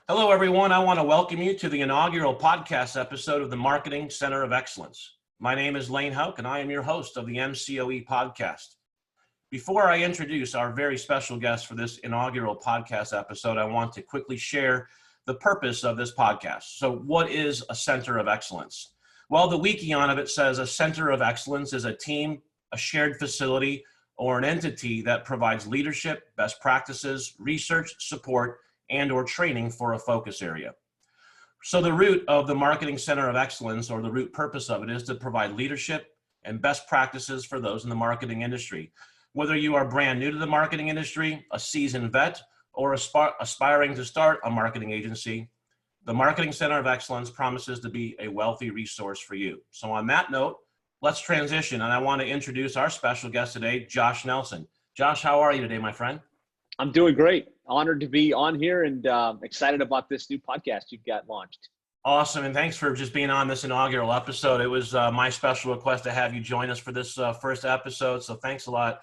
Hello, everyone. I want to welcome you to the inaugural podcast episode of the Marketing Center of Excellence. My name is Lane Houck, and I am your host of the MCoE podcast. Before I introduce our very special guest for this inaugural podcast episode, I want to quickly share the purpose of this podcast. So what is a center of excellence? Well, the wiki on it says a center of excellence is a team, a shared facility, or an entity that provides leadership, best practices, research, support, and or training for a focus area. So the root of the Marketing Center of Excellence, or the root purpose of it, is to provide leadership and best practices for those in the marketing industry. Whether you are brand new to the marketing industry, a seasoned vet, or aspiring to start a marketing agency, the Marketing Center of Excellence promises to be a wealthy resource for you. So on that note, let's transition, and I want to introduce our special guest today, Josh Nelson. Josh, how are you today, my friend? I'm doing great. Honored to be on here and excited about this new podcast you've got launched. Awesome. And thanks for just being on this inaugural episode. It was my special request to have you join us for this first episode. So thanks a lot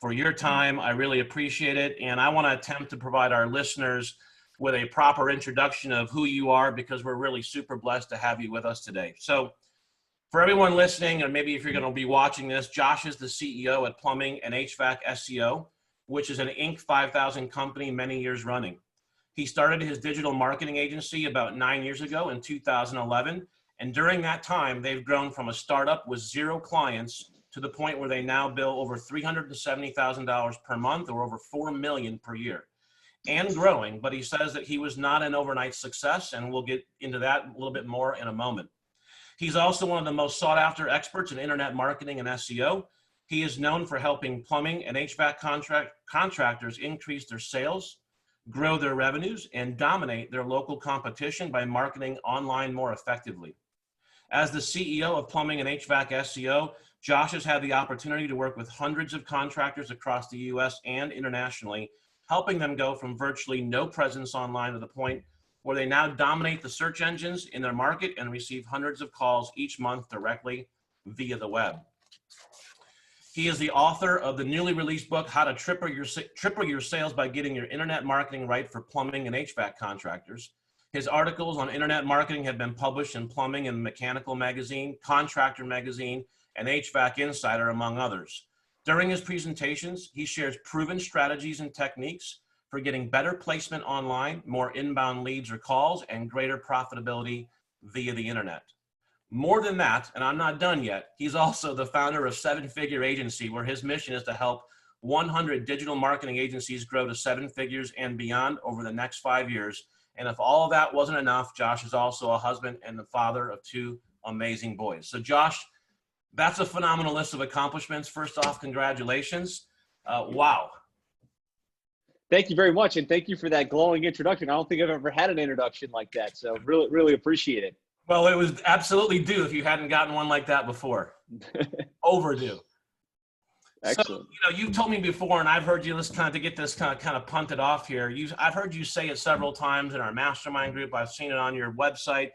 for your time. I really appreciate it. And I want to attempt to provide our listeners with a proper introduction of who you are, because we're really super blessed to have you with us today. So for everyone listening, or maybe if you're going to be watching this, Josh is the CEO at Plumbing HVAC SEO, which is an Inc. 5000 company many years running. He started his digital marketing agency about 9 years ago in 2011. And during that time, they've grown from a startup with 0 clients to the point where they now bill over $370,000 per month, or over $4 million per year, and growing. But he says that he was not an overnight success, and we'll get into that a little bit more in a moment. He's also one of the most sought after experts in internet marketing and SEO. He is known for helping plumbing and HVAC contractors increase their sales, grow their revenues, and dominate their local competition by marketing online more effectively. As the CEO of Plumbing and HVAC SEO, Josh has had the opportunity to work with hundreds of contractors across the US and internationally, helping them go from virtually no presence online to the point where they now dominate the search engines in their market and receive hundreds of calls each month directly via the web. He is the author of the newly released book, How to Triple Your Sales by Getting Your Internet Marketing Right for Plumbing and HVAC Contractors. His articles on internet marketing have been published in Plumbing and Mechanical Magazine, Contractor Magazine, and HVAC Insider, among others. During his presentations, he shares proven strategies and techniques for getting better placement online, more inbound leads or calls, and greater profitability via the internet. More than that, and I'm not done yet, he's also the founder of Seven Figure Agency, where his mission is to help 100 digital marketing agencies grow to 7 figures and beyond over the next 5 years. And if all of that wasn't enough, Josh is also a husband and the father of 2 amazing boys. So Josh, that's a phenomenal list of accomplishments. First off, congratulations. Wow. Thank you very much. And thank you for that glowing introduction. I don't think I've ever had an introduction like that. So really, really appreciate it. Well, it was absolutely due if you hadn't gotten one like that before. Overdue. Excellent. So, you've told me before, and I've heard you, let's kind of to get this kind of punted off here. I've heard you say it several times in our mastermind group. I've seen it on your website,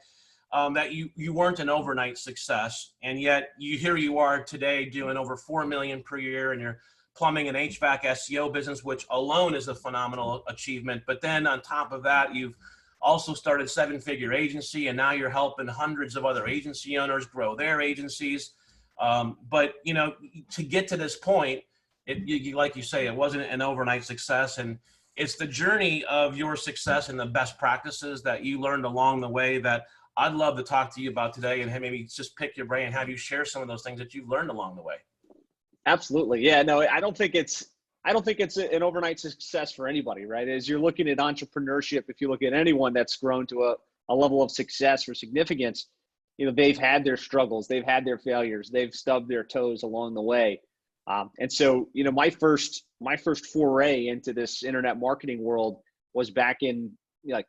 that you weren't an overnight success, and yet here you are today doing over $4 million per year in your plumbing and HVAC SEO business, which alone is a phenomenal achievement. But then on top of that, you've also started Seven Figure Agency, and now you're helping hundreds of other agency owners grow their agencies. But to get to this point, like you say, it wasn't an overnight success, and it's the journey of your success and the best practices that you learned along the way that I'd love to talk to you about today, and maybe just pick your brain and have you share some of those things that you've learned along the way. Absolutely. Yeah, no, I don't think it's an overnight success for anybody, right? As you're looking at entrepreneurship, if you look at anyone that's grown to a level of success or significance, they've had their struggles, they've had their failures, they've stubbed their toes along the way. And so, my first foray into this internet marketing world was back in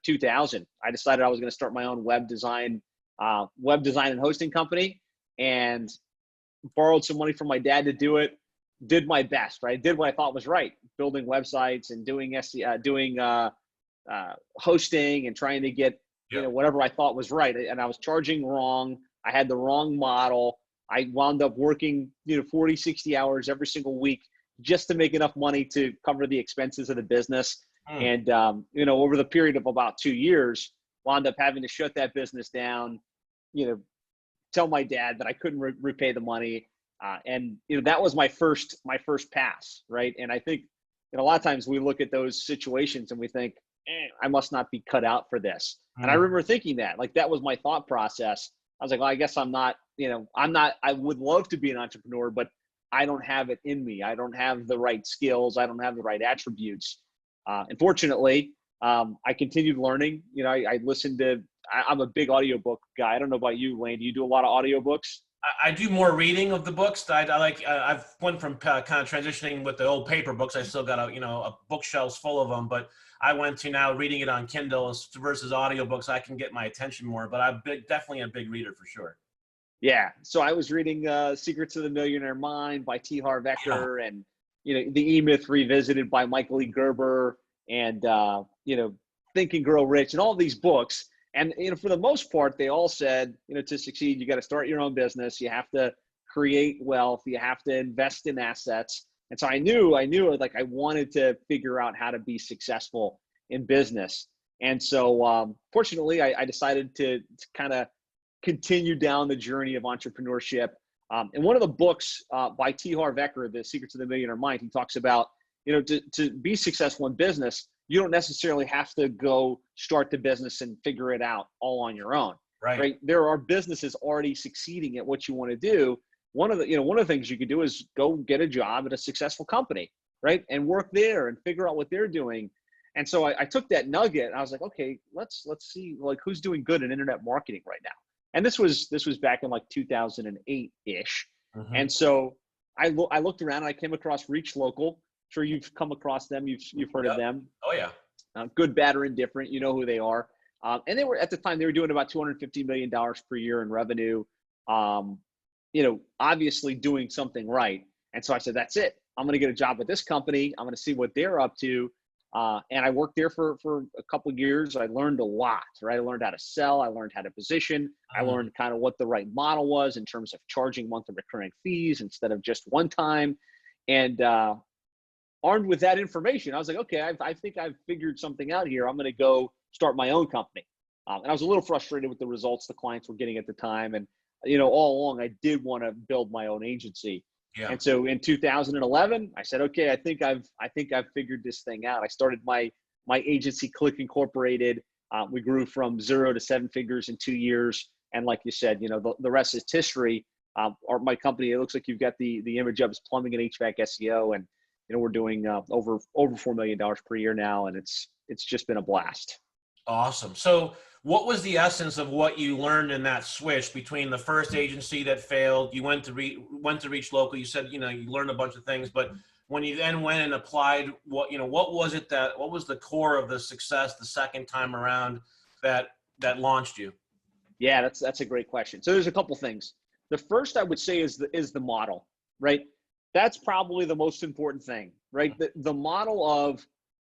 2000. I decided I was going to start my own web design and hosting company, and borrowed some money from my dad to do it. Did my best, right? Did what I thought was right, building websites and doing hosting and trying to get whatever I thought was right. And I was charging wrong. I had the wrong model. I wound up working 40, 60 hours every single week just to make enough money to cover the expenses of the business. And, you know, over the period of about 2 years, wound up having to shut that business down, you know, tell my dad that I couldn't repay the money. And, you know, that was my first pass. Right. And I think, you know, a lot of times we look at those situations and we think, I must not be cut out for this. And I remember thinking that, like, that was my thought process. I was like, well, I guess I'm not, you know, I would love to be an entrepreneur, but I don't have it in me. I don't have the right skills. I don't have the right attributes. Unfortunately, I continued learning. You know, I listened to, I'm a big audiobook guy. I don't know about you, Lane. Do you do a lot of audiobooks? I do more reading of the books. I like, I've went from kind of transitioning with the old paper books. I still got a bookshelves full of them, but I went to now reading it on Kindle versus audiobooks. I can get my attention more, but I'm definitely a big reader for sure. Yeah. So I was reading Secrets of the Millionaire Mind by T. Harv Eker, and, you know, The E-Myth Revisited by Michael E. Gerber, and, you know, Think and Grow Rich, and all these books. And, you know, for the most part, they all said, you know, to succeed, you got to start your own business. You have to create wealth. You have to invest in assets. And so I knew like I wanted to figure out how to be successful in business. And so fortunately, I decided to kind of continue down the journey of entrepreneurship. And one of the books by T. Harv Eker, The Secrets of the Millionaire Mind, he talks about, you know, to be successful in business, you don't necessarily have to go start the business and figure it out all on your own. Right? There are businesses already succeeding at what you want to do. One of the things you could do is go get a job at a successful company, right? And work there and figure out what they're doing. And so I took that nugget and I was like, okay, let's see, like, who's doing good in internet marketing right now. And this was back in like 2008-ish. And so I looked around and I came across Reach Local. Sure, you've come across them. You've heard of them. Oh yeah. Good, bad, or indifferent. You know who they are. And they were, at the time, they were doing about $250 million per year in revenue. You know, obviously doing something right. And so I said, that's it. I'm going to get a job at this company. I'm going to see what they're up to. And I worked there for a couple of years. I learned a lot, right? I learned how to sell. I learned how to position. I learned kind of what the right model was in terms of charging monthly recurring fees instead of just one time. And armed with that information, I was like, okay, I think I've figured something out here. I'm going to go start my own company. And I was a little frustrated with the results the clients were getting at the time. And, you know, all along, I did want to build my own agency. Yeah. And so in 2011, I said, okay, I think I've figured this thing out. I started my agency, Click Incorporated. We grew from 0 to 7 figures in 2 years. And like you said, you know, the rest is history. My company, it looks like you've got the image of, is Plumbing and HVAC SEO. And, you know, we're doing over $4 million per year now. And it's just been a blast. Awesome. So what was the essence of what you learned in that switch between the first agency that failed? You went to Reach Local. You said, you know, you learned a bunch of things, but when you then went and applied, what was the core of the success the second time around that launched you? Yeah, that's a great question. So there's a couple things. The first I would say is the model, right? That's probably the most important thing, right? The model of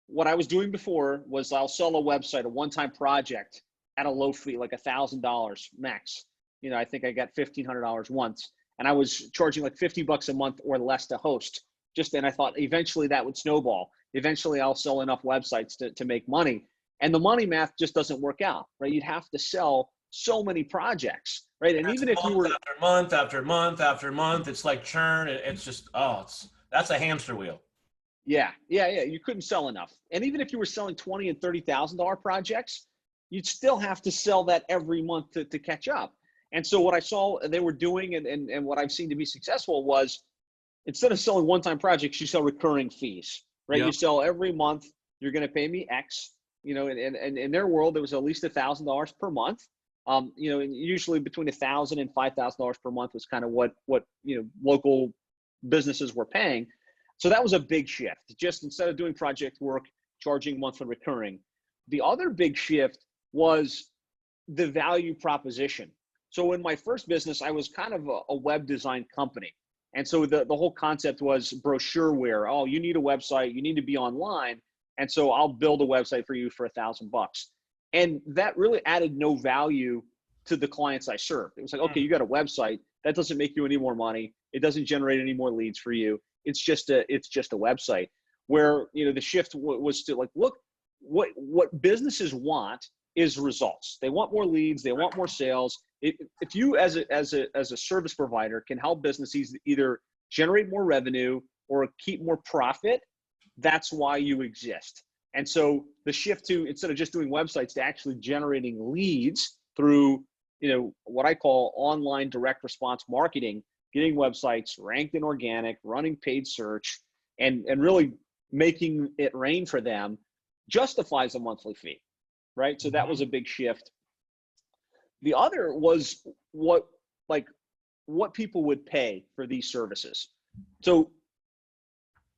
what I was doing before was, I'll sell a website, a one-time project at a low fee, like $1,000 max. You know, I think I got $1,500 once, and I was charging like $50 a month or less to host. And I thought eventually that would snowball. Eventually I'll sell enough websites to make money. And the money math just doesn't work out, right? You'd have to sell so many projects, right? And even if you were after month after month after month, it's like churn. It's just, that's a hamster wheel. Yeah. You couldn't sell enough. And even if you were selling $20,000 and $30,000 projects, you'd still have to sell that every month to catch up. And so what I saw they were doing and what I've seen to be successful was, instead of selling one-time projects, you sell recurring fees, right? Yep. You sell every month, you're going to pay me X, you know, and in their world, it was at least $1,000 per month. You know, and usually between $1,000 and $5,000 per month was kind of what, you know, local businesses were paying. So that was a big shift. Just instead of doing project work, charging monthly recurring. The other big shift was the value proposition. So in my first business, I was kind of a web design company. And so the whole concept was brochureware. Oh, you need a website, you need to be online. And so I'll build a website for you for $1,000. And that really added no value to the clients I served. It was like, okay, you got a website. That doesn't make you any more money. It doesn't generate any more leads for you. It's just a website. Where, you know, the shift was to like, look, what businesses want is results. They want more leads. They want more sales. If you as a service provider can help businesses either generate more revenue or keep more profit, that's why you exist. And so the shift to, instead of just doing websites, to actually generating leads through, what I call online direct response marketing, getting websites ranked in organic, running paid search, and really making it rain for them, justifies a monthly fee, right? So that was a big shift. The other was what people would pay for these services. So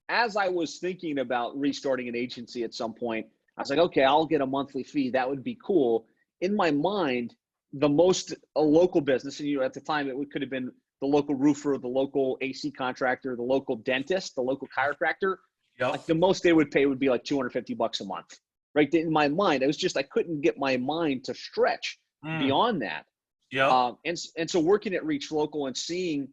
as I was thinking about restarting an agency at some point, I was like, okay, I'll get a monthly fee. That would be cool. In my mind, a local business, and at the time it could have been the local roofer, the local AC contractor, the local dentist, the local chiropractor. Yep. Like the most they would pay would be like $250 a month, right? In my mind, I couldn't get my mind to stretch beyond that. Yeah. And so working at Reach Local and seeing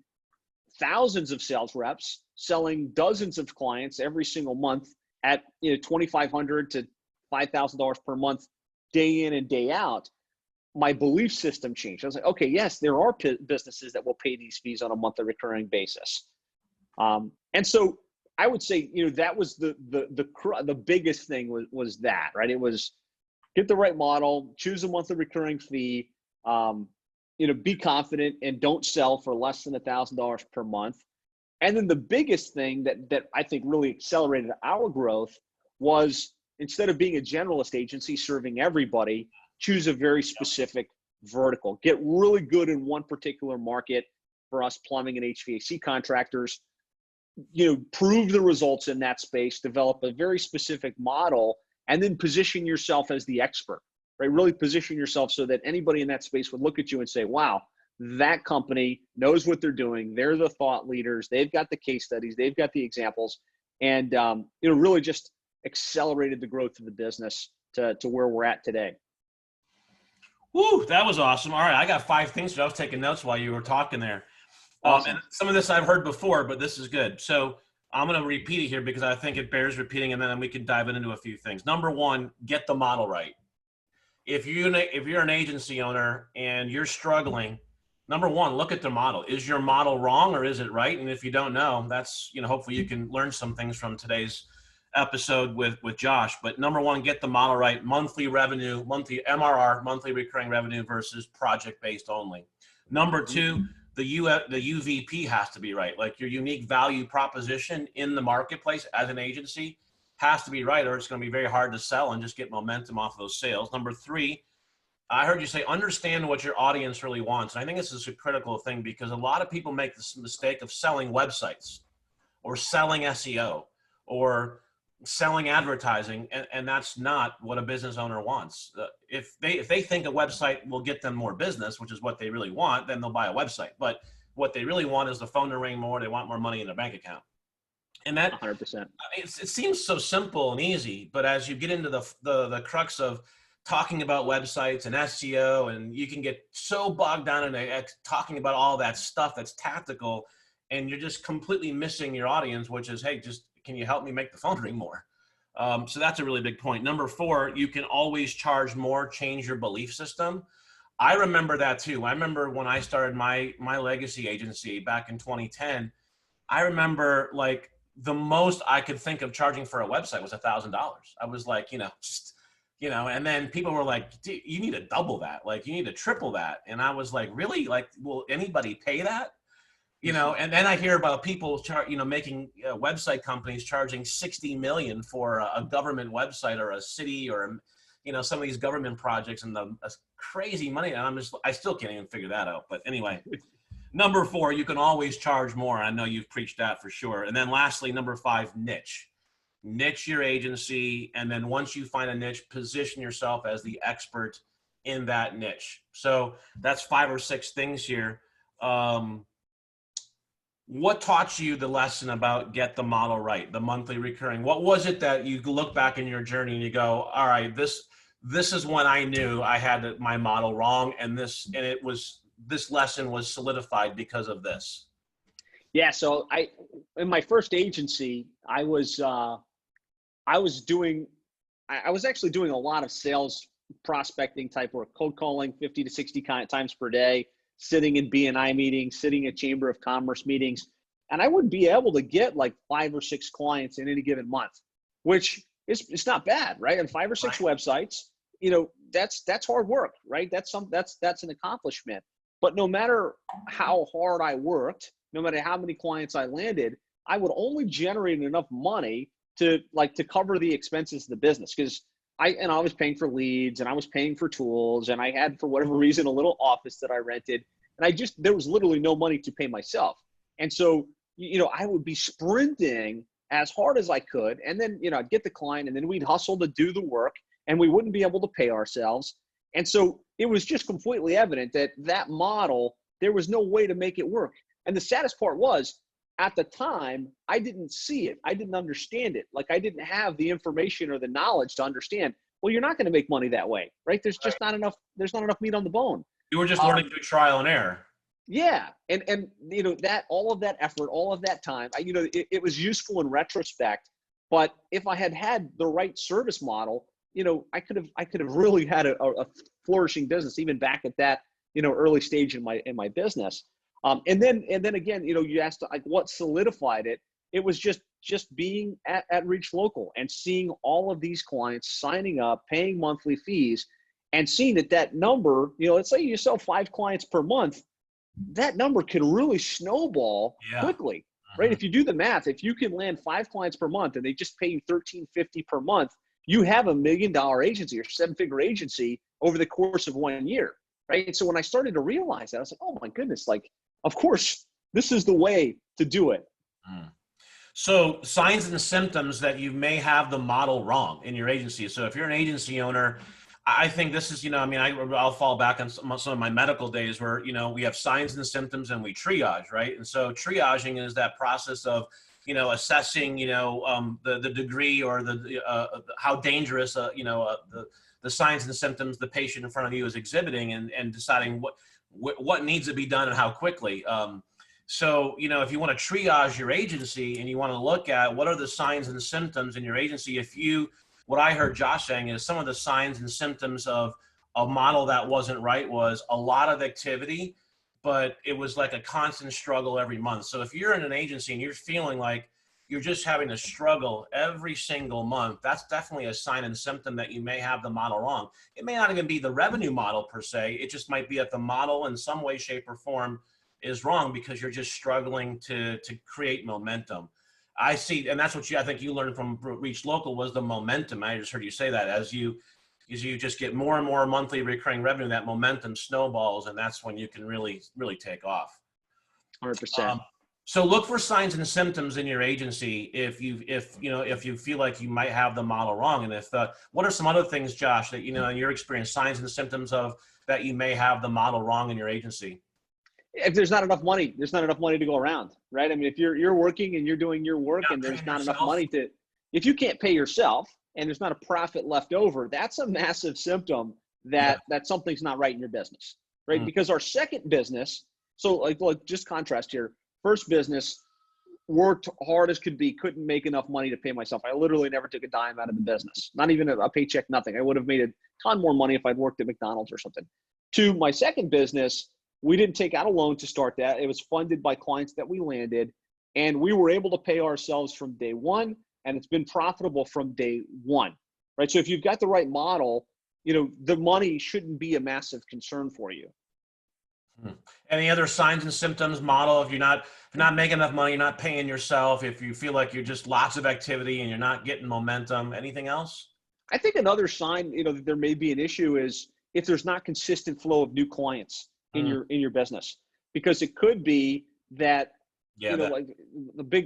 thousands of sales reps selling dozens of clients every single month at $2,500 to $5,000 per month, day in and day out, my belief system changed. I was like, okay, yes, there are businesses that will pay these fees on a monthly recurring basis. And so I would say, that was the biggest thing was that, right? It was get the right model, choose a monthly recurring fee, be confident and don't sell for less than $1,000 per month. And then the biggest thing that I think really accelerated our growth was, instead of being a generalist agency serving everybody, choose a very specific vertical. Get really good in one particular market. For us, plumbing and HVAC contractors, prove the results in that space, develop a very specific model, and then position yourself as the expert, right? Really position yourself so that anybody in that space would look at you and say, wow, that company knows what they're doing. They're the thought leaders. They've got the case studies. They've got the examples. And, really just accelerated the growth of the business to where we're at today. Woo, that was awesome. All right, I got 5 things. I was taking notes while you were talking there. Awesome. And some of this I've heard before, but this is good. So I'm going to repeat it here because I think it bears repeating, and then we can dive into a few things. Number 1, get the model right. If you're an agency owner and you're struggling, number 1, look at the model. Is your model wrong or is it right? And if you don't know, that's, hopefully you can learn some things from today's episode with Josh. But number 1, get the model right. Monthly revenue, monthly MRR, monthly recurring revenue versus project-based only. Number 2, the UVP has to be right. Like your unique value proposition in the marketplace as an agency has to be right, or it's going to be very hard to sell and just get momentum off of those sales. Number 3, I heard you say, understand what your audience really wants. And I think this is a critical thing because a lot of people make this mistake of selling websites or selling SEO or selling advertising, and that's not what a business owner wants. If they think a website will get them more business, which is what they really want, then they'll buy a website. But what they really want is the phone to ring more. They want more money in their bank account. And that 100%. It seems so simple and easy, but as you get into the crux of talking about websites and SEO, and you can get so bogged down in talking about all that stuff that's tactical, and you're just completely missing your audience, which is, hey, just can you help me make the phone ring more? So that's a really big point. Number 4, you can always charge more, change your belief system. I remember that too. I remember when I started my legacy agency back in 2010, I remember like the most I could think of charging for a website was $1,000. I was like, and then people were like, dude, you need to double that. Like you need to triple that. And I was like, really? Like, will anybody pay that? And then I hear about people, making website companies charging 60 million for a government website or a city or, some of these government projects and the crazy money. And I still can't even figure that out. But anyway, number 4, you can always charge more. I know you've preached that for sure. And then lastly, number 5, niche your agency. And then once you find a niche, position yourself as the expert in that niche. So that's 5 or 6 things here. What taught you the lesson about get the model right, the monthly recurring? What was it that you look back in your journey and you go, all right, this is when I knew I had my model wrong, and this lesson was solidified because of this? Yeah. So in my first agency, I was I was actually doing a lot of sales prospecting type work, cold calling 50 to 60 times per day, sitting in BNI meetings, sitting at Chamber of Commerce meetings. And I would be able to get like 5 or 6 clients in any given month, which is, it's not bad, right? And 5 or 6 websites, that's hard work, right? That's an accomplishment. But no matter how hard I worked, no matter how many clients I landed, I would only generate enough money to cover the expenses of the business. Because I was paying for leads, and I was paying for tools, and I had, for whatever reason, a little office that I rented, and there was literally no money to pay myself. And so, I would be sprinting as hard as I could, and then, I'd get the client, and then we'd hustle to do the work, and we wouldn't be able to pay ourselves. And so it was just completely evident that model, there was no way to make it work. And the saddest part was, at the time, I didn't see it. I didn't understand it. Like, I didn't have the information or the knowledge to understand, well, you're not going to make money that way, right? There's just not enough meat on the bone. You were just learning through trial and error. Yeah. And that, all of that effort, all of that time, it was useful in retrospect, but if I had the right service model, I could have really had a flourishing business even back at that, early stage in my business. And then again, you asked like what solidified it. It was just being at Reach Local and seeing all of these clients signing up, paying monthly fees, and seeing that number, let's say you sell 5 clients per month, that number can really snowball quickly, right? If you do the math, if you can land 5 clients per month and they just pay you $1,350 per month, you have $1 million agency or 7-figure agency over the course of 1 year, right? And so when I started to realize that, I was like, oh my goodness, like, of course, this is the way to do it. So signs and symptoms that you may have the model wrong in your agency. So if you're an agency owner, I think this is, I'll fall back on some of my medical days where, we have signs and symptoms and we triage, right? And so triaging is that process of, assessing, the degree or how dangerous, the signs and symptoms the patient in front of you is exhibiting, and deciding what needs to be done and how quickly. So, if you want to triage your agency and you want to look at what are the signs and symptoms in your agency, what I heard Josh saying is some of the signs and symptoms of a model that wasn't right was a lot of activity, but it was like a constant struggle every month. So if you're in an agency and you're feeling like you're just having to struggle every single month, that's definitely a sign and symptom that you may have the model wrong. It may not even be the revenue model per se. It just might be that the model in some way, shape, or form is wrong because you're just struggling to create momentum. I see, and that's what I think you learned from Reach Local was the momentum. I just heard you say that as you just get more and more monthly recurring revenue, that momentum snowballs, and that's when you can really, really take off. 100%. So look for signs and symptoms in your agency if you feel like you might have the model wrong. And what are some other things, Josh, that in your experience, signs and symptoms of that you may have the model wrong in your agency? If there's not enough money, to go around, right? I mean, if you're working and you're doing your work and there's not enough money if you can't pay yourself and there's not a profit left over, that's a massive symptom that something's not right in your business, right? Because our second business, so like just contrast here, first business, worked hard as could be, couldn't make enough money to pay myself. I literally never took a dime out of the business, not even a paycheck, nothing. I would have made a ton more money if I'd worked at McDonald's or something. To my second business, we didn't take out a loan to start that. It was funded by clients that we landed, and we were able to pay ourselves from day one, and it's been profitable from day one, right? So if you've got the right model, the money shouldn't be a massive concern for you. Any other signs and symptoms model? If you're not making enough money, you're not paying yourself, if you feel like you're just lots of activity and you're not getting momentum, anything else? I think another sign, that there may be an issue is if there's not consistent flow of new clients in your business, because it could be that, like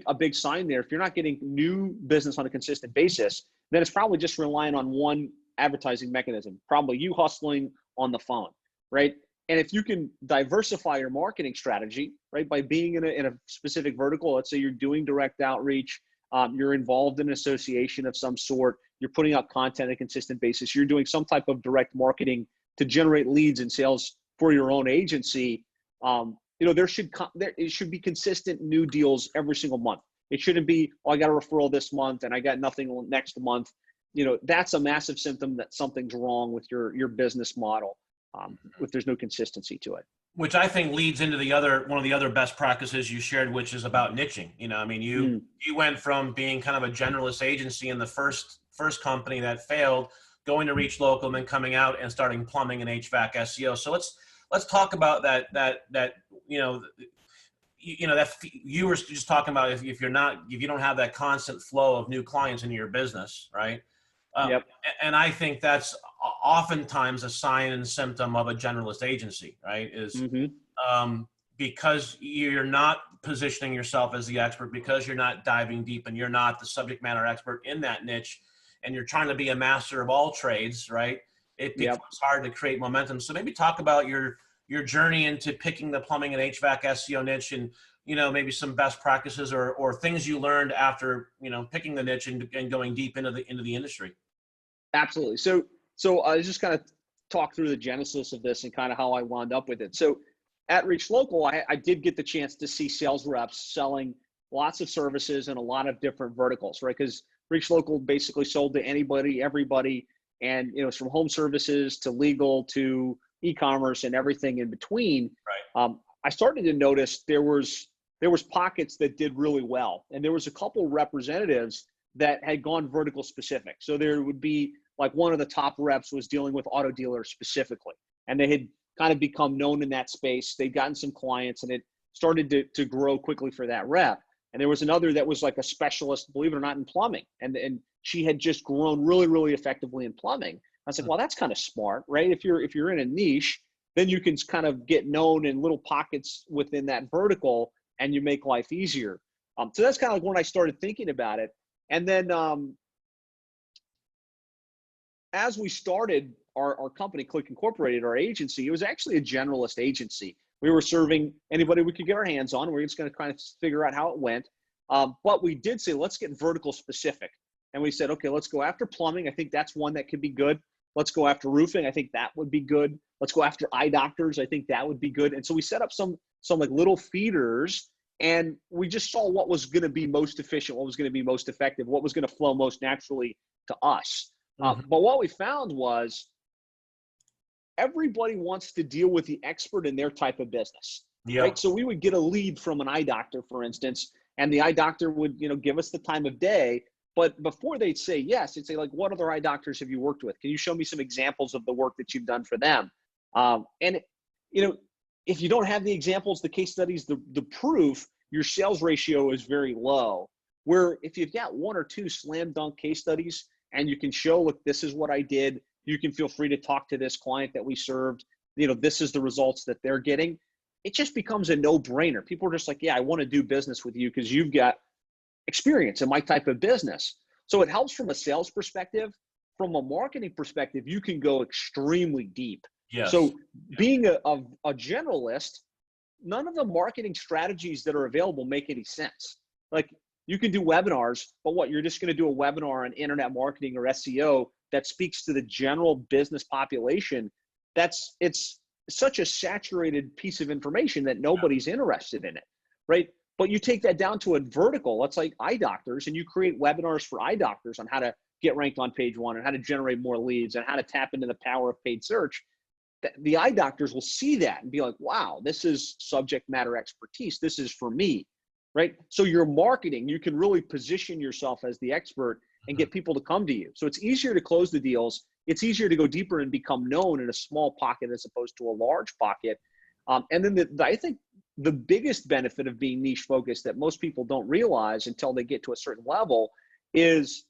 a big sign there. If you're not getting new business on a consistent basis, then it's probably just relying on one advertising mechanism, probably you hustling on the phone, right? And if you can diversify your marketing strategy, right, by being in a specific vertical, let's say you're doing direct outreach, you're involved in an association of some sort, you're putting out content on a consistent basis, you're doing some type of direct marketing to generate leads and sales for your own agency, it should be consistent new deals every single month. It shouldn't be, I got a referral this month and I got nothing next month. that's a massive symptom that something's wrong with your business model, if there's no consistency to it. Which I think leads into one of the other best practices you shared, which is about niching. I mean, you went from being kind of a generalist agency in the first company that failed, going to reach local, and then coming out and starting plumbing and HVAC SEO. So let's talk about that you were just talking about if you don't have that constant flow of new clients into your business, right? Yep. And I think that's oftentimes a sign and symptom of a generalist agency, right? Because you're not positioning yourself as the expert, because you're not diving deep and you're not the subject matter expert in that niche, and you're trying to be a master of all trades, right? It becomes hard to create momentum. So maybe talk about your journey into picking the plumbing and HVAC SEO niche, and maybe some best practices or things you learned after picking the niche and going deep into the industry. Absolutely. So I just kind of talk through the genesis of this and kind of how I wound up with it. So at Reach Local, I did get the chance to see sales reps selling lots of services in a lot of different verticals, right? Because Reach Local basically sold to anybody, everybody, and it's from home services to legal to e-commerce and everything in between. Right. I started to notice there was pockets that did really well, and there was a couple representatives that had gone vertical specific. So there would be like one of the top reps was dealing with auto dealers specifically, and they had kind of become known in that space. They'd gotten some clients, and it started to grow quickly for that rep. And there was another that was like a specialist, believe it or not, in plumbing, and she had just grown really, really effectively in plumbing. I was like, well, that's kind of smart, right? If you're in a niche, then you can kind of get known in little pockets within that vertical, and you make life easier. So that's kind of like when I started thinking about it. And then as we started our company, Click Incorporated, our agency, it was actually a generalist agency. We were serving anybody we could get our hands on. We're just going to kind of figure out how it went. But we did say, let's get vertical specific. And we said, okay, let's go after plumbing. I think that's one that could be good. Let's go after roofing. I think that would be good. Let's go after eye doctors. I think that would be good. And so we set up some like little feeders, and we just saw what was going to be most efficient, what was going to be most effective, what was going to flow most naturally to us. But what we found was everybody wants to deal with the expert in their type of business. Yeah. Right? So we would get a lead from an eye doctor, for instance, and the eye doctor would, give us the time of day. But before they'd say yes, they'd say, like, what other eye doctors have you worked with? Can you show me some examples of the work that you've done for them? If you don't have the examples, the case studies, the proof, your sales ratio is very low. Where if you've got one or two slam dunk case studies and you can show, look, this is what I did, you can feel free to talk to this client that we served, this is the results that they're getting. It just becomes a no-brainer. People are just like, yeah, I want to do business with you because you've got experience in my type of business. So it helps from a sales perspective. From a marketing perspective, you can go extremely deep. Yes. So being a generalist, none of the marketing strategies that are available make any sense. Like, you can do webinars, but what, you're just going to do a webinar on internet marketing or SEO that speaks to the general business population? It's such a saturated piece of information that nobody's interested in it, right? But you take that down to a vertical, let's like eye doctors, and you create webinars for eye doctors on how to get ranked on page one and how to generate more leads and how to tap into the power of paid search. The eye doctors will see that and be like, wow, this is subject matter expertise. This is for me, right? So your marketing, you can really position yourself as the expert and get people to come to you. So it's easier to close the deals. It's easier to go deeper and become known in a small pocket as opposed to a large pocket. And then I think the biggest benefit of being niche focused that most people don't realize until they get to a certain level is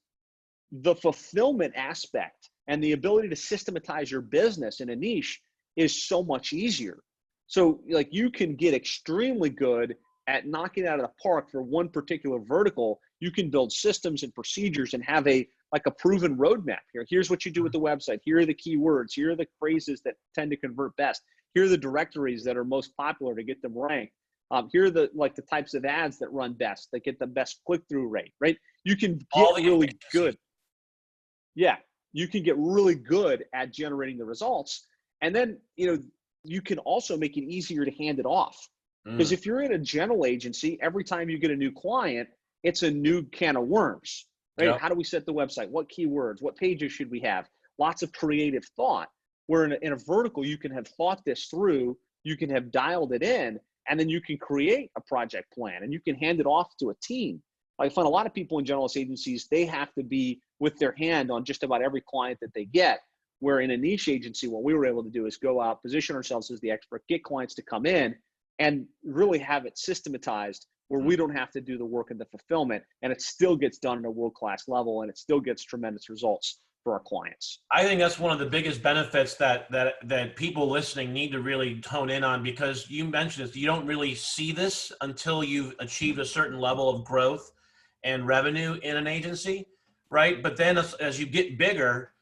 the fulfillment aspect, and the ability to systematize your business in a niche is so much easier. So like, you can get extremely good at knocking it out of the park for one particular vertical. You can build systems and procedures and have a proven roadmap here. Here's what you do with the website. Here are the keywords. Here are the phrases that tend to convert best. Here are the directories that are most popular to get them ranked. Here are the types of ads that run best, that get the best click-through rate, right? You can get really good. Yeah, you can get really good at generating the results. And then, you can also make it easier to hand it off. Because if you're in a general agency, every time you get a new client, it's a new can of worms. right? Yep. How do we set the website? What keywords? What pages should we have? Lots of creative thought. Where in a vertical, you can have thought this through, you can have dialed it in, and then you can create a project plan and you can hand it off to a team. I find a lot of people in generalist agencies, they have to be with their hand on just about every client that they get. Where in a niche agency, what we were able to do is go out, position ourselves as the expert, get clients to come in and really have it systematized where we don't have to do the work and the fulfillment, and it still gets done at a world-class level and it still gets tremendous results for our clients. I think that's one of the biggest benefits that people listening need to really hone in on, because you mentioned this, you don't really see this until you've achieved a certain level of growth and revenue in an agency, right? But then as you get bigger,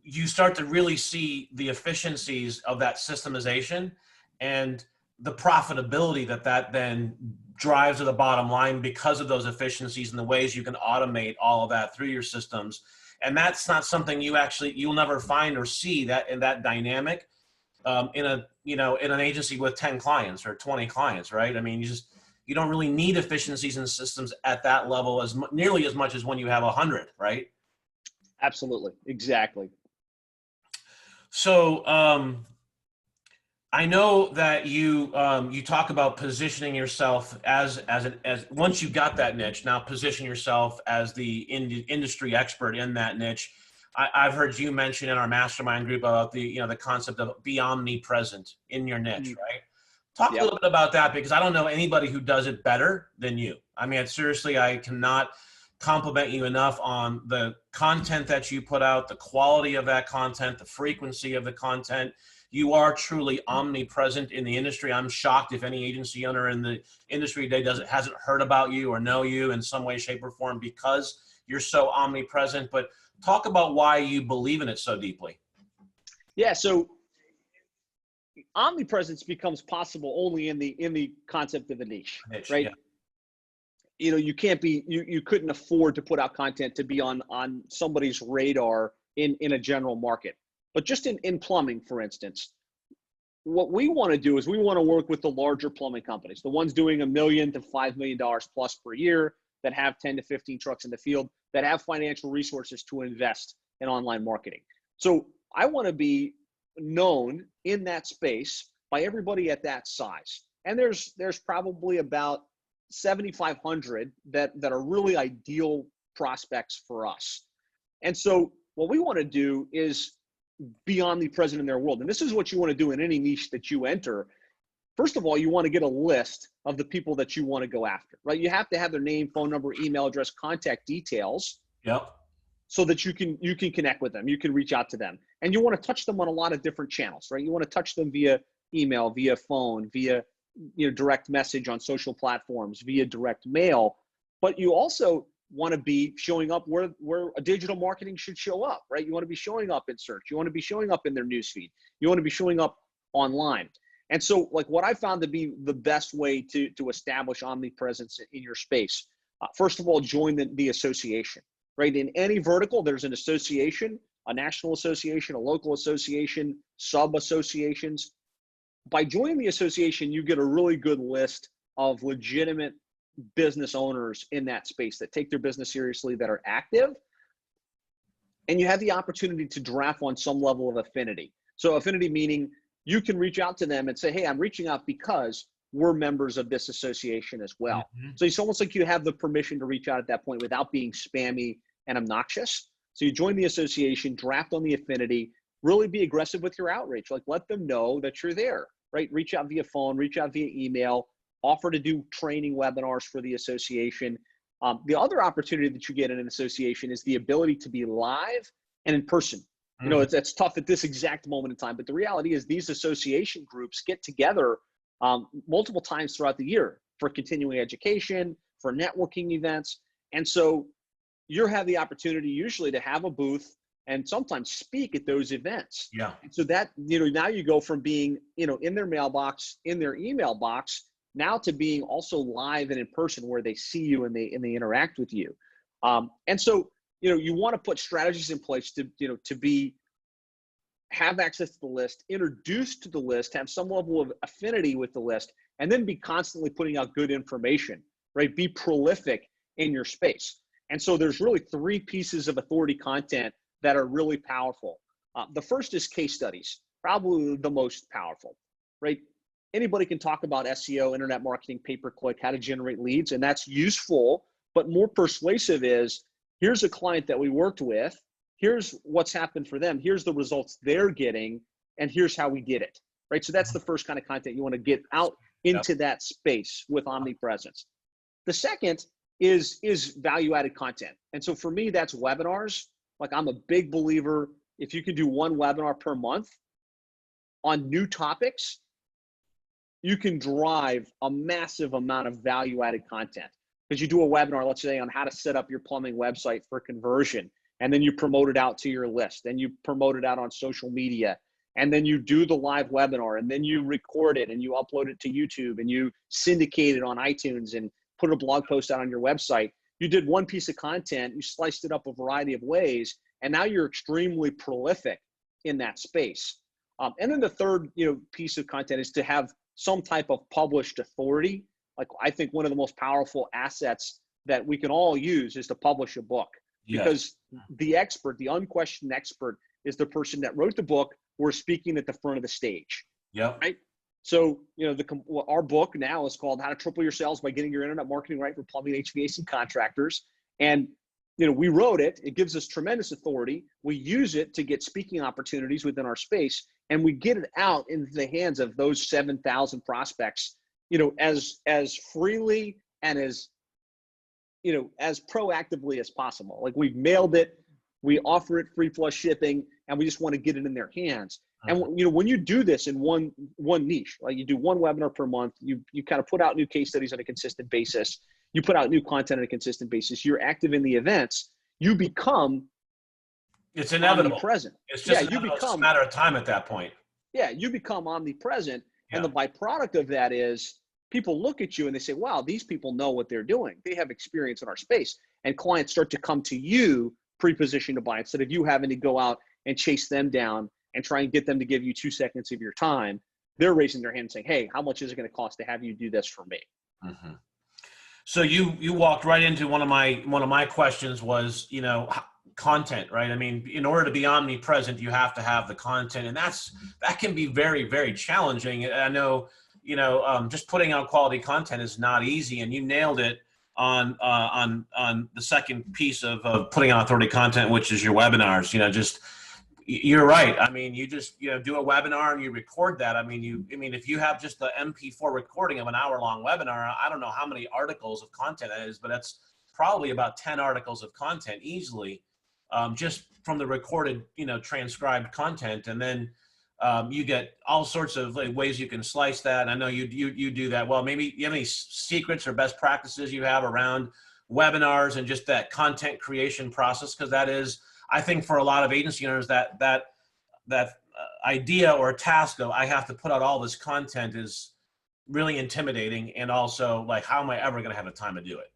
you start to really see the efficiencies of that systemization and the profitability that then drives to the bottom line because of those efficiencies and the ways you can automate all of that through your systems. And that's not something you'll never find or see that in that dynamic in an agency with 10 clients or 20 clients, right? I mean, you don't really need efficiencies in systems at that level nearly as much as when you have 100, right? Absolutely. Exactly. So I know that you talk about positioning yourself as once you got that niche, now position yourself as the industry expert in that niche. I've heard you mention in our mastermind group about the concept of be omnipresent in your niche, right? Talk a little bit about that, because I don't know anybody who does it better than you. I mean, seriously, I cannot compliment you enough on the content that you put out, the quality of that content, the frequency of the content. You are truly omnipresent in the industry. I'm shocked if any agency owner in the industry today hasn't heard about you or know you in some way, shape, or form, because you're so omnipresent. But talk about why you believe in it so deeply. Yeah, so omnipresence becomes possible only in the concept of a niche, right? Yeah. You can't be, you couldn't afford to put out content to be on somebody's radar in a general market. But just in plumbing, for instance, what we want to do is we want to work with the larger plumbing companies, the ones doing $1 million to $5 million plus per year, that have 10 to 15 trucks in the field, that have financial resources to invest in online marketing. So I want to be known in that space by everybody at that size. And there's probably about 7,500 that are really ideal prospects for us. And so what we want to do is be omnipresent in their world. And this is what you want to do in any niche that you enter. First of all, you want to get a list of the people that you want to go after, right? You have to have their name, phone number, email address, contact details. Yep. So that you can connect with them, you can reach out to them. And you want to touch them on a lot of different channels, right? You want to touch them via email, via phone, via direct message on social platforms, via direct mail. But you also want to be showing up where a digital marketing should show up, right? You want to be showing up in search. You want to be showing up in their newsfeed. You want to be showing up online. And so like what I found to be the best way to establish omnipresence in your space, first of all, join the association, right? In any vertical, there's an association, a national association, a local association, sub-associations. By joining the association, you get a really good list of legitimate business owners in that space that take their business seriously, that are active, and you have the opportunity to draft on some level of affinity. So affinity meaning you can reach out to them and say, hey, I'm reaching out because we're members of this association as well. Mm-hmm. So it's almost like you have the permission to reach out at that point without being spammy and obnoxious. So you join the association, draft on the affinity, really be aggressive with your outreach. Like let them know that you're there, right? Reach out via phone, reach out via email, offer to do training webinars for the association. The other opportunity that you get in an association is the ability to be live and in person. You know, it's tough at this exact moment in time, but the reality is these association groups get together multiple times throughout the year for continuing education, for networking events. And so you have the opportunity usually to have a booth and sometimes speak at those events. Yeah. And so that, now you go from being, in their mailbox, in their email box, now to being also live and in person where they see you and they interact with you. And so, you want to put strategies in place to have access to the list, introduced to the list, have some level of affinity with the list, and then be constantly putting out good information, right? Be prolific in your space. And so there's really three pieces of authority content that are really powerful. The first is case studies, probably the most powerful, right? Anybody can talk about SEO, internet marketing, pay-per-click, how to generate leads, and that's useful, but more persuasive is, here's a client that we worked with, here's what's happened for them, here's the results they're getting, and here's how we did it, right? So that's the first kind of content you want to get out into that space with omnipresence. The second is value-added content. And so for me, that's webinars. Like, I'm a big believer, if you can do one webinar per month on new topics, you can drive a massive amount of value-added content. Because you do a webinar, let's say, on how to set up your plumbing website for conversion, and then you promote it out to your list, and you promote it out on social media, and then you do the live webinar, and then you record it, and you upload it to YouTube, and you syndicate it on iTunes, and put a blog post out on your website. You did one piece of content, you sliced it up a variety of ways, and now you're extremely prolific in that space. And then the third, piece of content is to have some type of published authority. Like, I think one of the most powerful assets that we can all use is to publish a book. Yes. Because the expert, the unquestioned expert, is the person that wrote the book. We're speaking at the front of the stage. Yeah. Right. So, our book now is called How to Triple Your Sales by Getting Your Internet Marketing Right for Plumbing HVAC Contractors. And, we wrote it. It gives us tremendous authority. We use it to get speaking opportunities within our space, and we get it out into the hands of those 7,000 prospects, as freely and as proactively as possible. Like, we've mailed it, we offer it free plus shipping, and we just want to get it in their hands. And when you do this in one niche, like, you do one webinar per month, you kind of put out new case studies on a consistent basis, you put out new content on a consistent basis, you're active in the events, you become it's inevitable. Omnipresent. It's just a matter of time at that point. Yeah, you become omnipresent. And the byproduct of that is people look at you and they say, wow, these people know what they're doing. They have experience in our space. And clients start to come to you pre-positioned to buy, instead of you having to go out and chase them down and try and get them to give you 2 seconds of your time. They're raising their hand and saying, hey, how much is it going to cost to have you do this for me? Mm-hmm. So you walked right into one of my questions was, content, right? I mean, in order to be omnipresent, you have to have the content, and that can be very, very challenging. I know, just putting out quality content is not easy, and you nailed it on the second piece of putting out authority content, which is your webinars. You're right. I mean, you just, do a webinar and you record that. I mean, if you have just the MP4 recording of an hour-long webinar, I don't know how many articles of content that is, but that's probably about 10 articles of content easily, just from the recorded, transcribed content. And then you get all sorts of ways you can slice that. I know you do that well. Maybe you have any secrets or best practices you have around webinars and just that content creation process? Because that is, I think, for a lot of agency owners, that idea or task of, I have to put out all this content, is really intimidating. And also, like, how am I ever going to have the time to do it?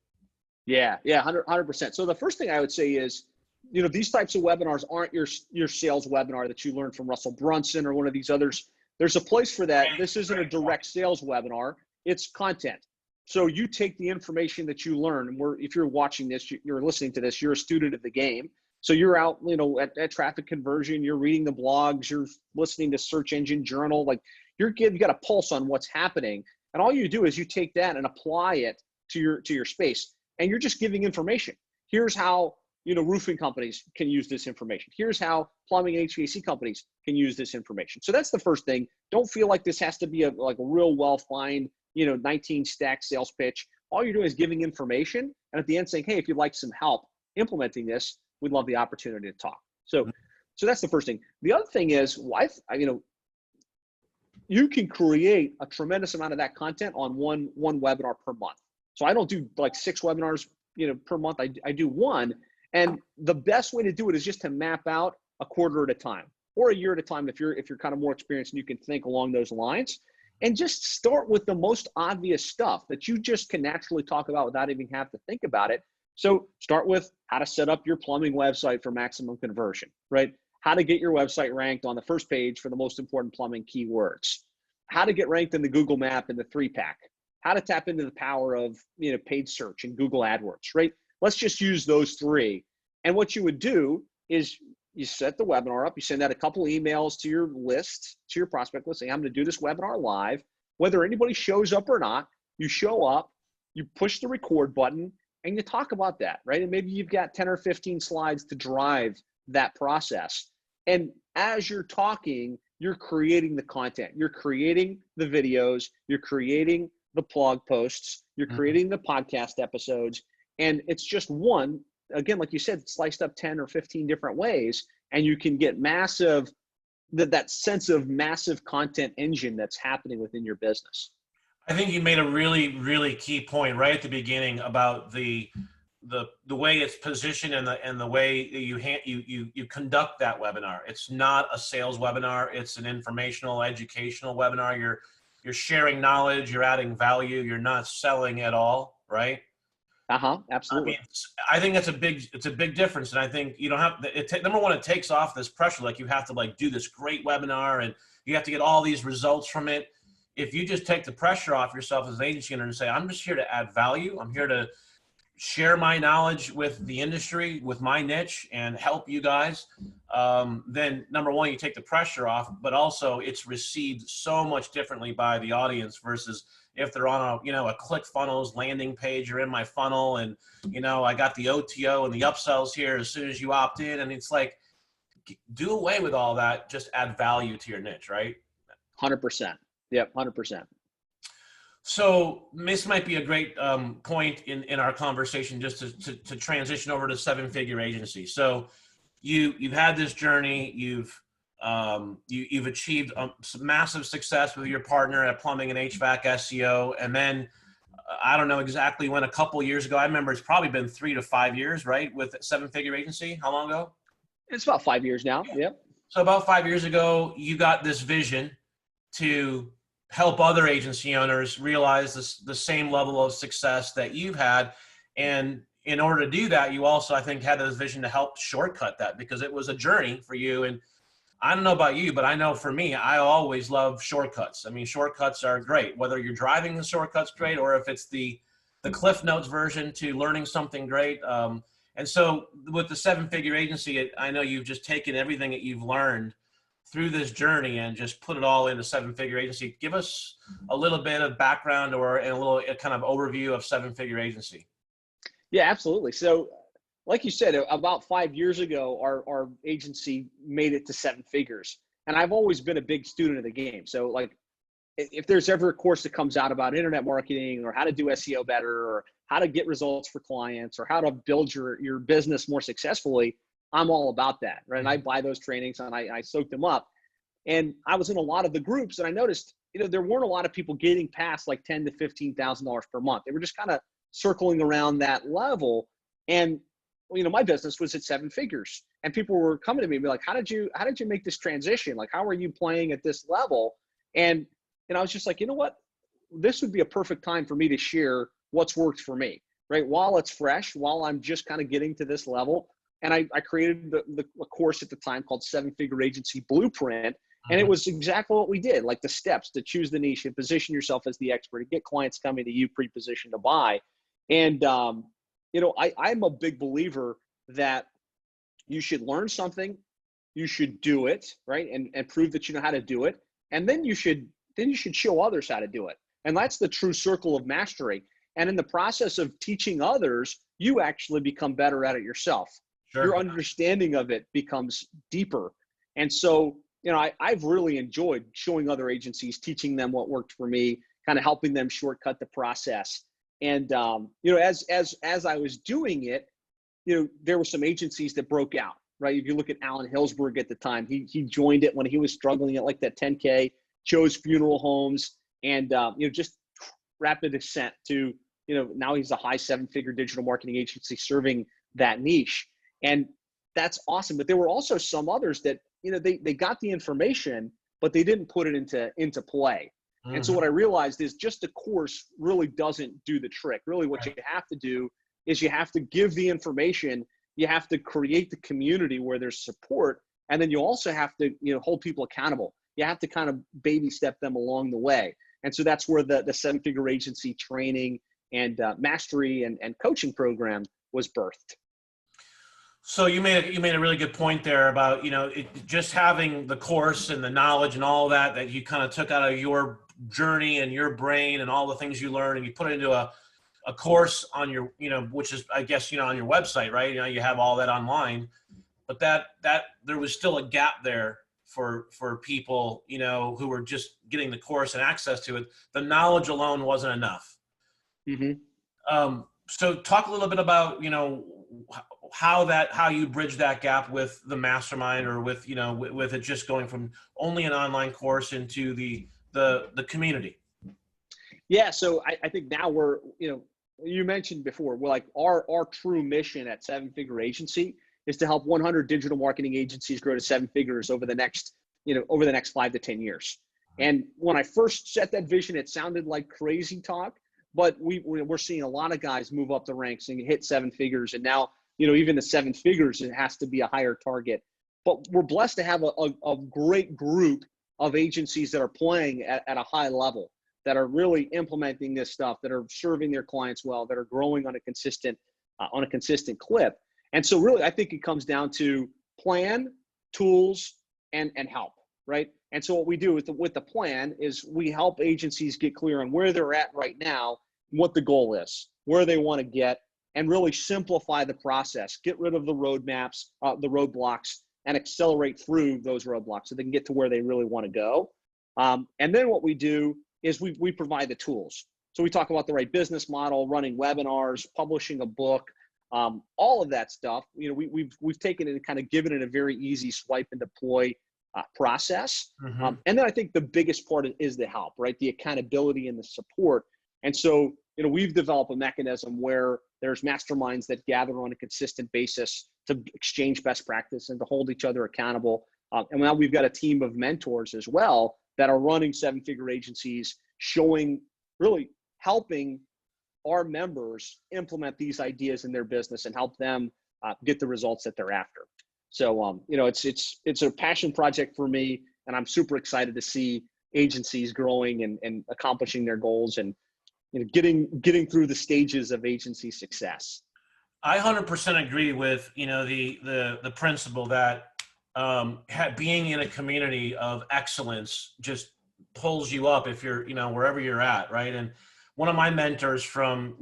Yeah, 100%. So the first thing I would say is, these types of webinars aren't your sales webinar that you learned from Russell Brunson or one of these others. There's a place for that. This isn't a direct sales webinar. It's content. So you take the information that you learn, and if you're watching this, you're listening to this, you're a student of the game. So you're out, at traffic conversion, you're reading the blogs, you're listening to Search Engine Journal, like, you've got a pulse on what's happening. And all you do is you take that and apply it to your space, and you're just giving information. Here's how, roofing companies can use this information. Here's how plumbing and HVAC companies can use this information. So that's the first thing. Don't feel like this has to be a real well-fined, 19-stack sales pitch. All you're doing is giving information, and at the end saying, hey, if you'd like some help implementing this, we'd love the opportunity to talk. So that's the first thing. The other thing is, you can create a tremendous amount of that content on one webinar per month. So I don't do like 6 webinars, per month. I do one. And the best way to do it is just to map out a quarter at a time or a year at a time. If you're kind of more experienced and you can think along those lines, and just start with the most obvious stuff that you just can naturally talk about without even have to think about it. So start with how to set up your plumbing website for maximum conversion, right? How to get your website ranked on the first page for the most important plumbing keywords, how to get ranked in the Google map in the 3-pack, how to tap into the power of, paid search and Google AdWords, right? let's just use those three. And what you would do is you set the webinar up, you send out a couple emails to your list, to your prospect list, saying, I'm going to do this webinar live. Whether anybody shows up or not, you show up, you push the record button, and you talk about that, right? And maybe you've got 10 or 15 slides to drive that process. And as you're talking, you're creating the content, you're creating the videos, you're creating the blog posts, you're creating the podcast episodes, and it's just one, again, like you said, sliced up 10 or 15 different ways, and you can get massive, that sense of massive content engine that's happening within your business. I think you made a really, really key point right at the beginning about the way it's positioned and the way you conduct that webinar. It's not a sales webinar. It's an informational, educational webinar. You're sharing knowledge. You're adding value. You're not selling at all, right? Absolutely. I think it's a big difference. And I think you don't have, number one, it takes off this pressure. Like you have to like do this great webinar and you have to get all these results from it. If you just take the pressure off yourself as an agency owner and say, I'm just here to add value. I'm here to share my knowledge with the industry, with my niche, and help you guys, then number one, you take the pressure off, but also it's received so much differently by the audience versus if they're on a ClickFunnels landing page or in my funnel and, I got the OTO and the upsells here as soon as you opt in. And it's like, do away with all that, just add value to your niche, right? 100%. Yep, 100%. So this might be a great point in our conversation just to transition over to seven-figure agency. So you've had this journey, you've achieved some massive success with your partner at Plumbing and HVAC SEO, and then I don't know exactly when, a couple years ago, I remember it's probably been 3 to 5 years, right, with seven-figure agency. How long ago? It's about 5 years now. Yep. So about 5 years ago, you got this vision to help other agency owners realize the same level of success that you've had. And in order to do that, you also, I think, had this vision to help shortcut that because it was a journey for you. And I don't know about you, but I know for me, I always love shortcuts. I mean, shortcuts are great, whether you're driving the shortcuts great, or if it's the Cliff Notes version to learning something great. And so with the seven-figure agency, I know you've just taken everything that you've learned through this journey and just put it all into seven-figure agency. Give us a little bit of background and a little kind of overview of seven-figure agency. Yeah, absolutely. So like you said, about 5 years ago, our agency made it to 7 figures. And I've always been a big student of the game. So like, if there's ever a course that comes out about internet marketing or how to do SEO better or how to get results for clients or how to build your business more successfully, I'm all about that, right? And I buy those trainings and I soak them up. And I was in a lot of the groups and I noticed, there weren't a lot of people getting past like $10,000 to $15,000 per month. They were just kind of circling around that level. And, my business was at 7 figures and people were coming to me and be like, how did you make this transition? Like, how are you playing at this level? And I was just like, you know what? This would be a perfect time for me to share what's worked for me, right? While it's fresh, while I'm just kind of getting to this level. And I created a course at the time called 7-Figure Agency Blueprint. And it was exactly what we did, like the steps to choose the niche and position yourself as the expert and get clients coming to you pre-positioned to buy. And, I'm a big believer that you should learn something, you should do it, right? And prove that you know how to do it. And then you should show others how to do it. And that's the true circle of mastery. And in the process of teaching others, you actually become better at it yourself. Sure. Your understanding of it becomes deeper. And so, I've really enjoyed showing other agencies, teaching them what worked for me, kind of helping them shortcut the process. And, as I was doing it, there were some agencies that broke out, right? If you look at Alan Hillsberg at the time, he joined it when he was struggling at like that 10K, chose funeral homes and, just rapid ascent to, now he's a high 7-figure digital marketing agency serving that niche. And that's awesome. But there were also some others that, they got the information, but they didn't put it into play. Mm-hmm. And so what I realized is just a course really doesn't do the trick. Really what you have to do is you have to give the information, you have to create the community where there's support. And then you also have to, hold people accountable. You have to kind of baby step them along the way. And so that's where the 7-Figure Agency training and mastery and coaching program was birthed. So you made a really good point there about, just having the course and the knowledge and all that you kind of took out of your journey and your brain and all the things you learned, and you put it into a course on your, which is, I guess, on your website, right? You have all that online, but that there was still a gap there for people, who were just getting the course and access to it. The knowledge alone wasn't enough. Mm-hmm. So talk a little bit about, how you bridge that gap with the mastermind, or with, with it just going from only an online course into the community. Yeah. So I think now we're, you mentioned before, we're like our true mission at Seven Figure Agency is to help 100 digital marketing agencies grow to 7 figures over the next 5 to 10 years. And when I first set that vision, it sounded like crazy talk, but we're seeing a lot of guys move up the ranks and hit 7 figures. And now, even the 7 figures, it has to be a higher target. But we're blessed to have a great group of agencies that are playing at a high level, that are really implementing this stuff, that are serving their clients well, that are growing on a consistent clip. And so really, I think it comes down to plan, tools, and help, right? And so what we do with the plan is we help agencies get clear on where they're at right now, what the goal is, where they want to get, and really simplify the process, get rid of the roadmaps, the roadblocks, and accelerate through those roadblocks so they can get to where they really want to go. And then what we do is we provide the tools. So we talk about the right business model, running webinars, publishing a book, all of that stuff. We've taken it and kind of given it a very easy swipe and deploy process. Mm-hmm. And then I think the biggest part is the help, right? The accountability and the support. And so, we've developed a mechanism where there's masterminds that gather on a consistent basis to exchange best practice and to hold each other accountable. And now we've got a team of mentors as well that are running 7 figure agencies, really helping our members implement these ideas in their business and help them get the results that they're after. So, it's a passion project for me, and I'm super excited to see agencies growing and accomplishing their goals, and getting through the stages of agency success. I 100% agree with, the principle that being in a community of excellence just pulls you up if you're, wherever you're at, right? And one of my mentors from,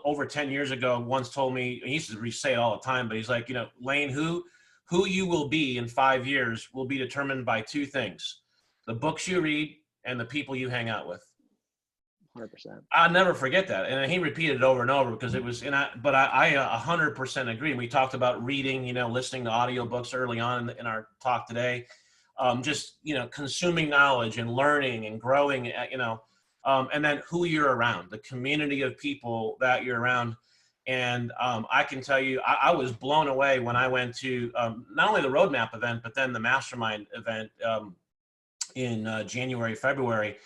over 10 years ago once told me, he used to say it all the time, but he's like, Lane, who you will be in 5 years will be determined by 2 things: the books you read and the people you hang out with. 100%. I'll never forget that. And he repeated it over and over because it was, but I 100% agree. We talked about reading, listening to audiobooks early on in our talk today. Just, consuming knowledge and learning and growing, and then who you're around, the community of people that you're around. And I can tell you, I was blown away when I went to not only the roadmap event, but then the mastermind event in January, February.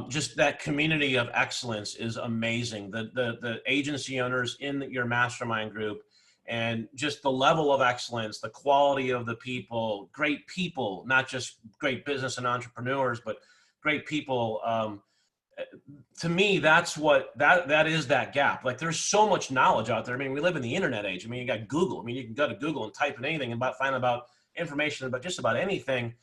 Just that community of excellence is amazing. The agency owners in your mastermind group, and just the level of excellence, the quality of the people, great people, not just great business and entrepreneurs, but great people. To me, that's what that is, that gap. Like, there's so much knowledge out there. I mean, we live in the internet age. I mean, you got Google. I mean, you can go to Google and type in anything and find about information about just about anything.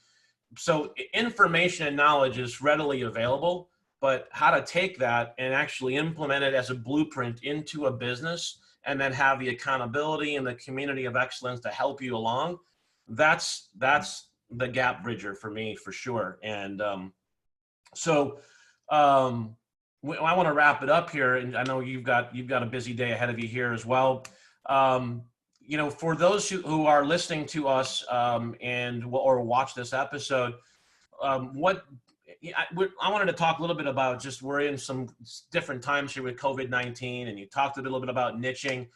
So information and knowledge is readily available, but how to take that and actually implement it as a blueprint into a business, and then have the accountability and the community of excellence to help you along, that's the gap bridger for me, for sure. And I want to wrap it up here, and I know you've got a busy day ahead of you here as well. For those who are listening to us or watch this episode, I wanted to talk a little bit about, just, we're in some different times here with COVID-19, and you talked a little bit about niching.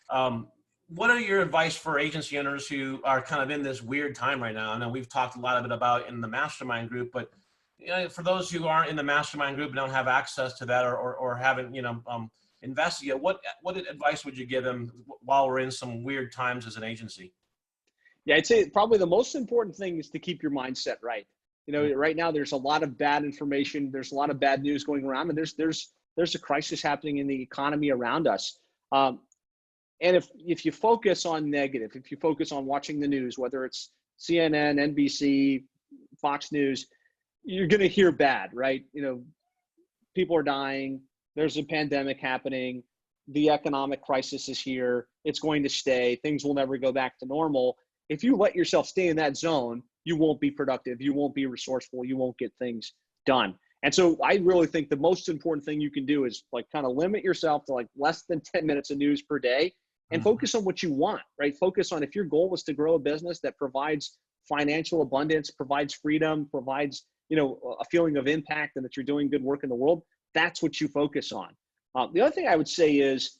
What are your advice for agency owners who are kind of in this weird time right now? I know we've talked a lot of it about in the mastermind group, but for those who aren't in the mastermind group and don't have access to that, or haven't, invested yet, what advice would you give them while we're in some weird times as an agency? Yeah, I'd say probably the most important thing is to keep your mindset right. Right now there's a lot of bad information. There's a lot of bad news going around, and there's a crisis happening in the economy around us. And if you focus on negative, if you focus on watching the news, whether it's CNN, NBC, Fox News, you're going to hear bad, right? People are dying. There's a pandemic happening. The economic crisis is here. It's going to stay. Things will never go back to normal. If you let yourself stay in that zone, you won't be productive. You won't be resourceful. You won't get things done. And so I really think the most important thing you can do is like kind of limit yourself to like less than 10 minutes of news per day and focus on what you want, right? Focus on, if your goal is to grow a business that provides financial abundance, provides freedom, provides, a feeling of impact and that you're doing good work in the world, that's what you focus on. The other thing I would say is,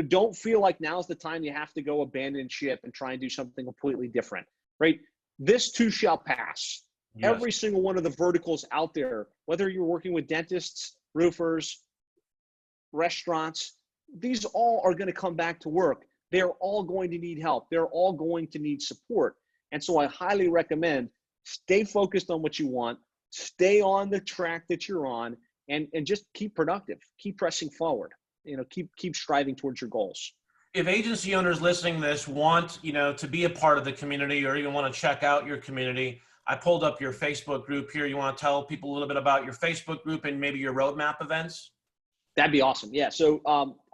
don't feel like now's the time you have to go abandon ship and try and do something completely different, right? This too shall pass. Yes. Every single one of the verticals out there, whether you're working with dentists, roofers, restaurants, these all are going to come back to work. They're all going to need help. They're all going to need support. And so I highly recommend stay focused on what you want, stay on the track that you're on, and just keep productive, keep pressing forward, keep striving towards your goals. If agency owners listening to this want, to be a part of the community or even want to check out your community, I pulled up your Facebook group here. You want to tell people a little bit about your Facebook group and maybe your roadmap events? That'd be awesome. Yeah. So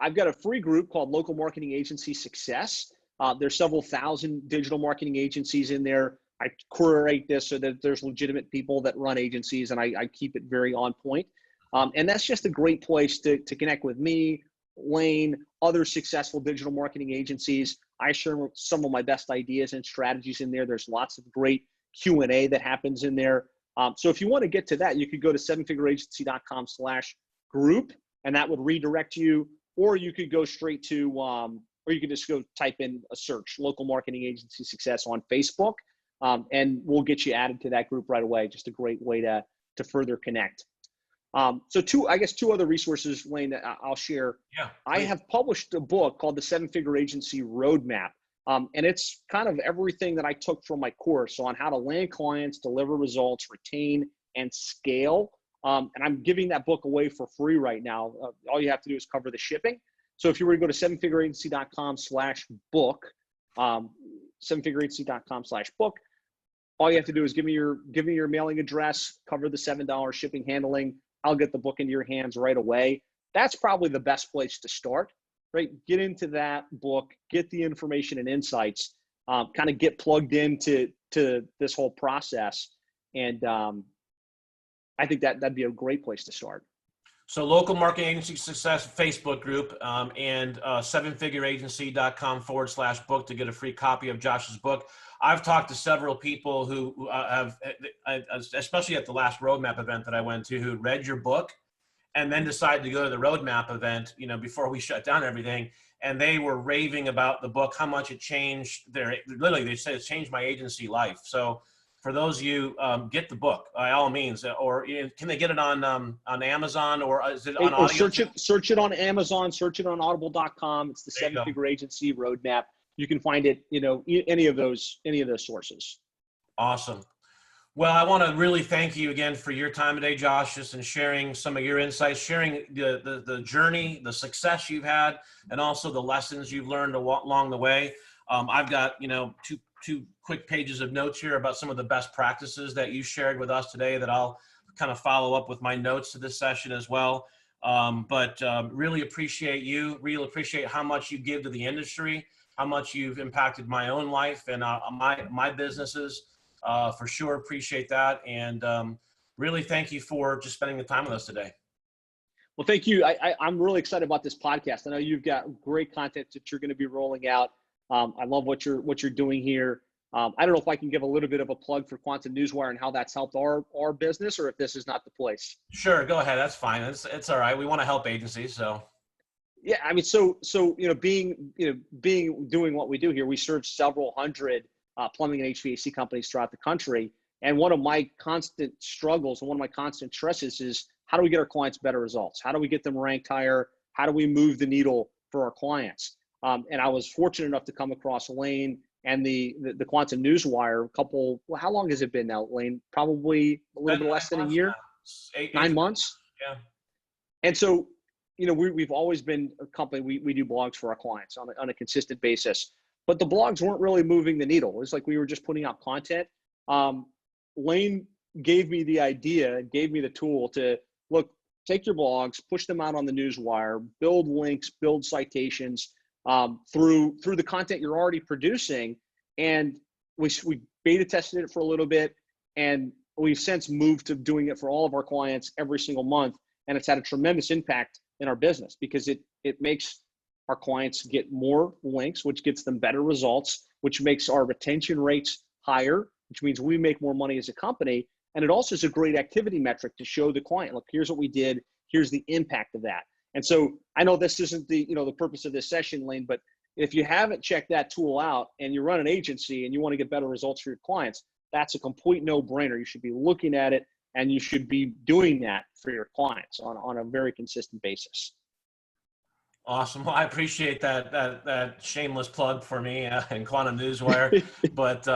I've got a free group called Local Marketing Agency Success. There's several thousand digital marketing agencies in there. I curate this so that there's legitimate people that run agencies, and I keep it very on point. And that's just a great place to connect with me, Lane, other successful digital marketing agencies. I share some of my best ideas and strategies in there. There's lots of great Q&A that happens in there. So if you want to get to that, you could go to sevenfigureagency.com/group, and that would redirect you, or you could go straight to, or you could just go type in a search, Local Marketing Agency Success on Facebook, and we'll get you added to that group right away. Just a great way to further connect. So two other resources, Lane, that I'll share. Yeah, I have published a book called The Seven-Figure Agency Roadmap. And it's kind of everything that I took from my course on how to land clients, deliver results, retain, and scale. And I'm giving that book away for free right now. All you have to do is cover the shipping. So if you were to go to sevenfigureagency.com/book, sevenfigureagency.com/book, all you have to do is give me your mailing address, cover the $7 shipping handling. I'll get the book into your hands right away. That's probably the best place to start, right? Get into that book, get the information and insights, kind of get plugged into this whole process. And I think that'd be a great place to start. So Local Marketing Agency Success Facebook group, and sevenfigureagency.com/book to get a free copy of Josh's book. I've talked to several people who have, especially at the last roadmap event that I went to, who read your book and then decided to go to the roadmap event, before we shut down everything. And they were raving about the book, how much it changed literally, they said it's changed my agency life. So for those of you, get the book by all means, or can they get it on Amazon, or is it on audio? Search it on Amazon, search it on audible.com. It's the Seven-Figure Agency Roadmap. You can find it, any of those sources. Awesome. Well, I want to really thank you again for your time today, Josh, just in sharing some of your insights, sharing the journey, the success you've had, and also the lessons you've learned along the way. I've got, two quick pages of notes here about some of the best practices that you shared with us today that I'll kind of follow up with my notes to this session as well. But really appreciate you, really appreciate how much you give to the industry, how much you've impacted my own life and my businesses. For sure appreciate that. And really thank you for just spending the time with us today. Well, thank you. I'm really excited about this podcast. I know you've got great content that you're going to be rolling out. I love what you're doing here. I don't know if I can give a little bit of a plug for Quantum Newswire and how that's helped our business, or if this is not the place. Sure, go ahead. That's fine. It's all right. We want to help agencies, so. Yeah, I mean, so doing what we do here, we serve several hundred plumbing and HVAC companies throughout the country. And one of my constant struggles and one of my constant stresses is, how do we get our clients better results? How do we get them ranked higher? How do we move the needle for our clients? And I was fortunate enough to come across Lane and the Quantum Newswire how long has it been now, Lane? Probably a little bit less than a year, 9 months. Yeah. And so we've always been a company, we do blogs for our clients on a consistent basis, but the blogs weren't really moving the needle. It was like we were just putting out content. Lane gave me the idea, gave me the tool to look, take your blogs, push them out on the newswire, build links, build citations through the content you're already producing. And we beta tested it for a little bit, and we've since moved to doing it for all of our clients every single month. And it's had a tremendous impact in our business because it makes our clients get more links, which gets them better results, which makes our retention rates higher, which means we make more money as a company. And it also is a great activity metric to show the client, look, here's what we did, here's the impact of that. And so I know this isn't the purpose of this session, Lane, but if you haven't checked that tool out and you run an agency and you want to get better results for your clients, that's a complete no-brainer. You should be looking at it, and you should be doing that for your clients on a very consistent basis. Awesome. Well, I appreciate that shameless plug for me and Quantum Newswire, but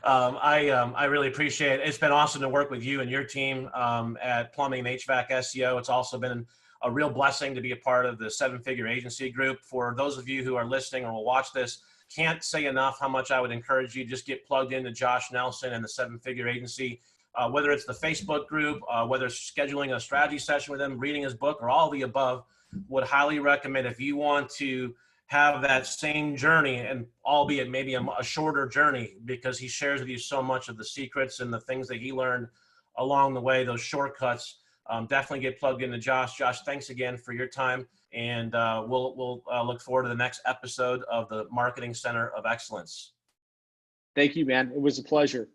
I really appreciate it. It's been awesome to work with you and your team at Plumbing HVAC SEO. It's also been a real blessing to be a part of the 7-figure agency group. For those of you who are listening or will watch this, can't say enough how much I would encourage you just get plugged into Josh Nelson and the 7-figure agency, whether it's the Facebook group, whether it's scheduling a strategy session with him, reading his book, or all the above. Would highly recommend if you want to have that same journey, and albeit maybe a shorter journey, because he shares with you so much of the secrets and the things that he learned along the way, those shortcuts. Definitely get plugged into Josh. Josh, thanks again for your time, and we'll look forward to the next episode of the Marketing Center of Excellence. Thank you, man. It was a pleasure.